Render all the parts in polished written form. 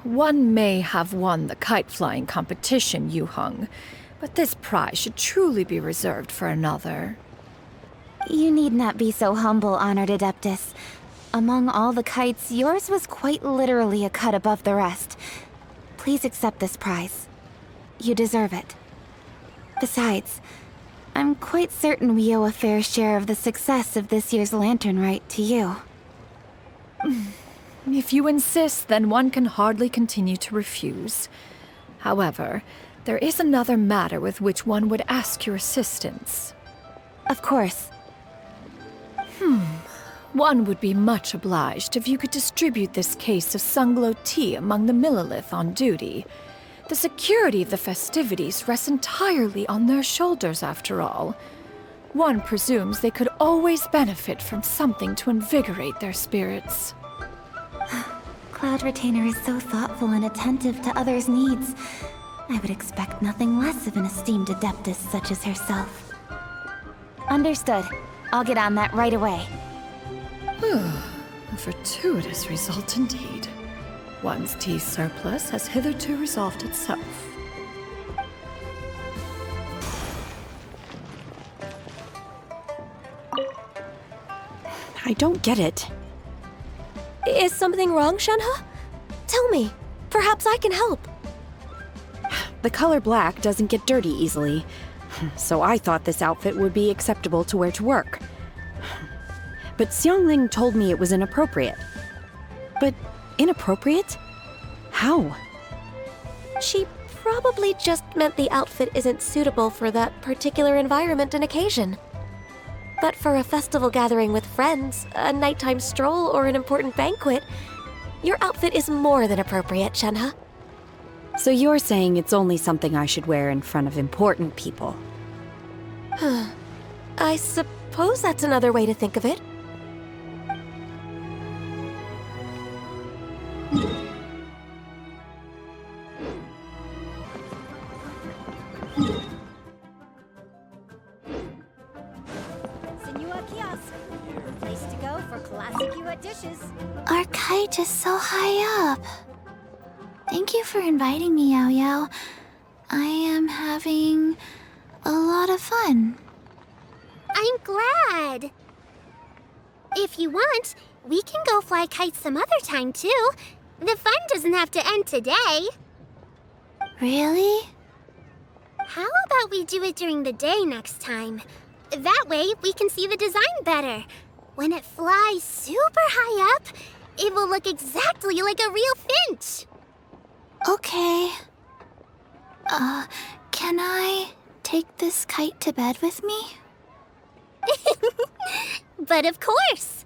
One may have won the kite-flying competition you hung, but this prize should truly be reserved for another. You need not be so humble, Honored Adeptus. Among all the kites, yours was quite literally a cut above the rest. Please accept this prize. You deserve it. Besides, I'm quite certain we owe a fair share of the success of this year's Lantern Rite to you. If you insist, then one can hardly continue to refuse. However, there is another matter with which one would ask your assistance. Of course. One would be much obliged if you could distribute this case of Sunglow tea among the Millilith on duty. The security of the festivities rests entirely on their shoulders, after all. One presumes they could always benefit from something to invigorate their spirits. Cloud Retainer is so thoughtful and attentive to others' needs. I would expect nothing less of an esteemed adeptus such as herself. Understood. I'll get on that right away. A fortuitous result indeed. One's tea surplus has hitherto resolved itself. I don't get it. Is something wrong, Shenhe? Tell me. Perhaps I can help. The color black doesn't get dirty easily, so I thought this outfit would be acceptable to wear to work. But Xianyun told me it was inappropriate. But inappropriate? How? She probably just meant the outfit isn't suitable for that particular environment and occasion. But for a festival gathering with friends, a nighttime stroll, or an important banquet, your outfit is more than appropriate, Shenhe. So you're saying it's only something I should wear in front of important people? I suppose that's another way to think of it. Our kite is so high up. Thank you for inviting me, XIAO. I am having a lot of fun. I'm glad. If you want, we can go fly kites some other time, too. The fun doesn't have to end today. Really? How about we do it during the day next time? That way, we can see the design better. When it flies super high up, it will look exactly like a real finch. Okay. Can I take this kite to bed with me? But of course.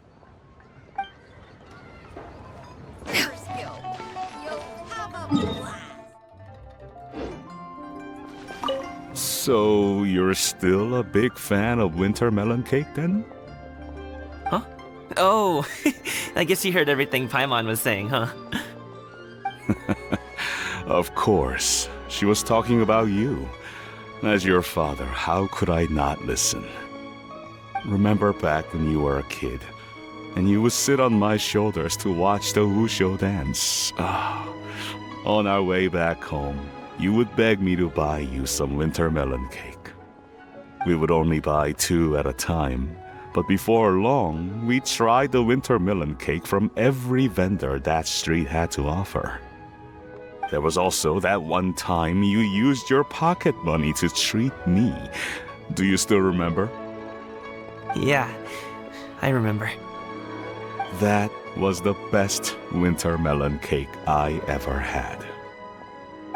So, you're still a big fan of winter melon cake then? Huh? Oh, I guess you heard everything Paimon was saying, huh? Of course. She was talking about you. As your father, how could I not listen? Remember back when you were a kid, and you would sit on my shoulders to watch the Wushu dance. On our way back home, you would beg me to buy you some winter melon cake. We would only buy 2 at a time, but before long, we tried the winter melon cake from every vendor that street had to offer. There was also that one time you used your pocket money to treat me. Do you still remember? Yeah, I remember. That was the best winter melon cake I ever had.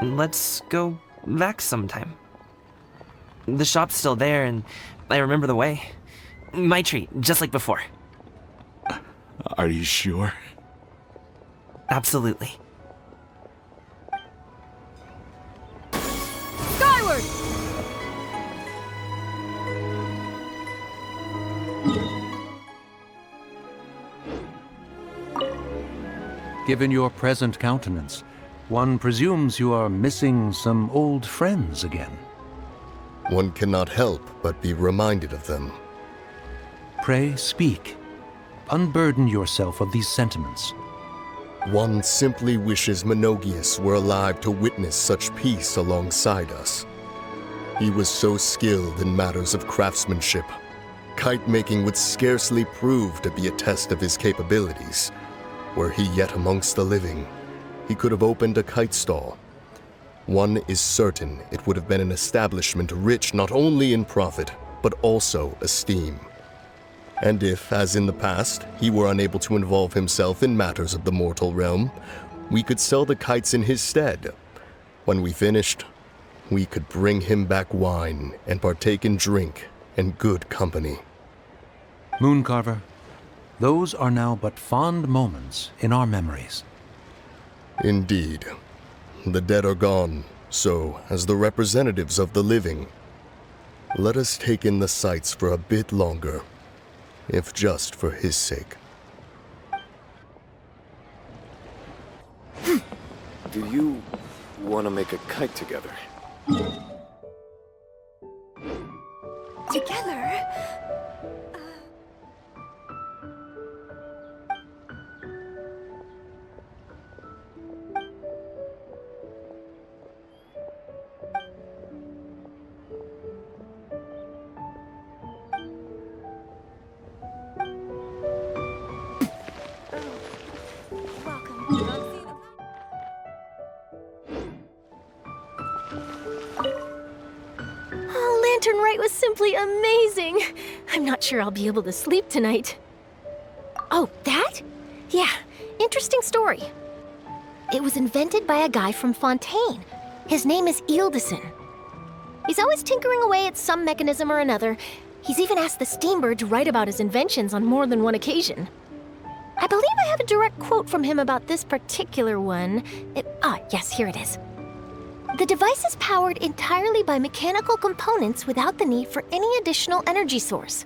Let's go back sometime. The shop's still there, and I remember the way. My treat, just like before. Are you sure? Absolutely. Skyward! Given your present countenance, one presumes you are missing some old friends again. One cannot help but be reminded of them. Pray speak. Unburden yourself of these sentiments. One simply wishes Menogius were alive to witness such peace alongside us. He was so skilled in matters of craftsmanship. Kite making would scarcely prove to be a test of his capabilities. Were he yet amongst the living, he could have opened a kite stall. One is certain it would have been an establishment rich not only in profit, but also esteem. And if, as in the past, he were unable to involve himself in matters of the mortal realm, we could sell the kites in his stead. When we finished, we could bring him back wine and partake in drink and good company. Mooncarver, those are now but fond moments in our memories. Indeed. The dead are gone, so, as the representatives of the living, let us take in the sights for a bit longer, if just for his sake. Do you want to make a kite together? Together? Lantern Rite was simply amazing. I'm not sure I'll be able to sleep tonight. Oh, that? Yeah, interesting story. It was invented by a guy from Fontaine. His name is Ildison. He's always tinkering away at some mechanism or another. He's even asked the Steambird to write about his inventions on more than one occasion. I believe I have a direct quote from him about this particular one. Yes, here it is. The device is powered entirely by mechanical components without the need for any additional energy source.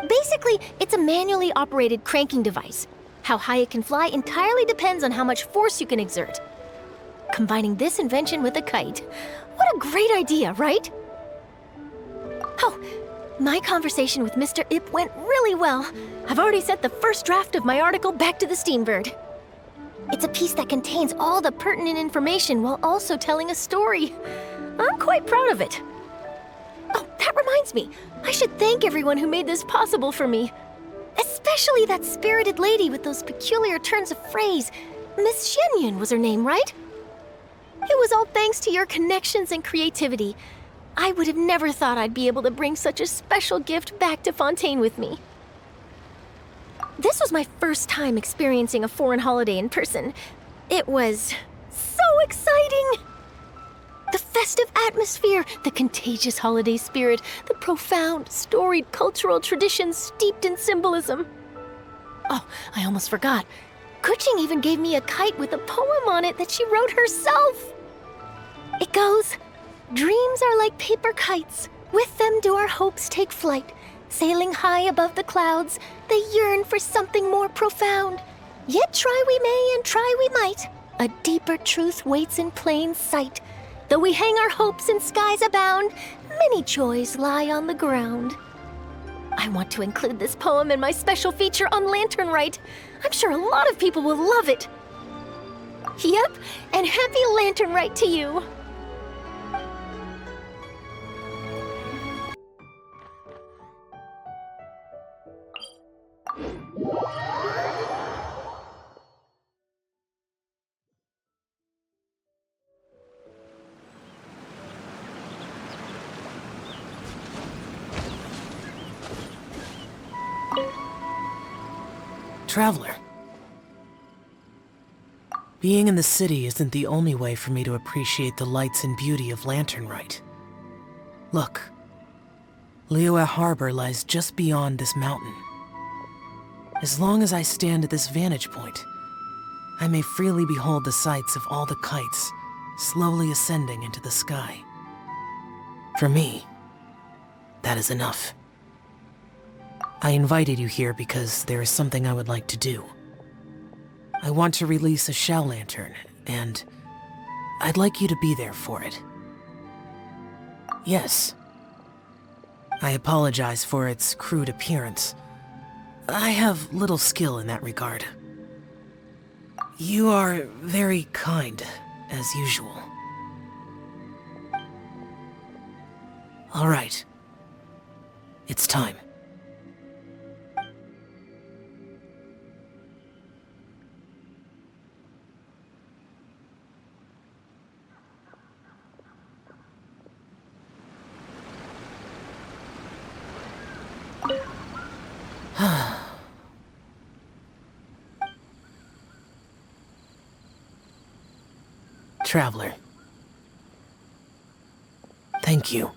Basically, it's a manually operated cranking device. How high it can fly entirely depends on how much force you can exert. Combining this invention with a kite. What a great idea, right? Oh, my conversation with Mr. Ip went really well. I've already sent the first draft of my article back to the Steambird. It's a piece that contains all the pertinent information while also telling a story. I'm quite proud of it. Oh, that reminds me. I should thank everyone who made this possible for me. Especially that spirited lady with those peculiar turns of phrase. Miss Xianyun was her name, right? It was all thanks to your connections and creativity. I would have never thought I'd be able to bring such a special gift back to Fontaine with me. This was my first time experiencing a foreign holiday in person. It was so exciting! The festive atmosphere, the contagious holiday spirit, the profound, storied cultural traditions steeped in symbolism. Oh, I almost forgot. Kuching even gave me a kite with a poem on it that she wrote herself. It goes, "Dreams are like paper kites. With them do our hopes take flight. Sailing high above the clouds, they yearn for something more profound. Yet try we may and try we might. A deeper truth waits in plain sight. Though we hang our hopes in skies abound, many joys lie on the ground." I want to include this poem in my special feature on Lantern Rite. I'm sure a lot of people will love it. Yep, and happy Lantern Rite to you. Traveler. Being in the city isn't the only way for me to appreciate the lights and beauty of Lantern Rite. Look, Liyue Harbor lies just beyond this mountain. As long as I stand at this vantage point, I may freely behold the sights of all the kites slowly ascending into the sky. For me, that is enough. I invited you here because there is something I would like to do. I want to release a Xiao lantern, and I'd like you to be there for it. Yes. I apologize for its crude appearance. I have little skill in that regard. You are very kind, as usual. All right. It's time. Traveler. Thank you.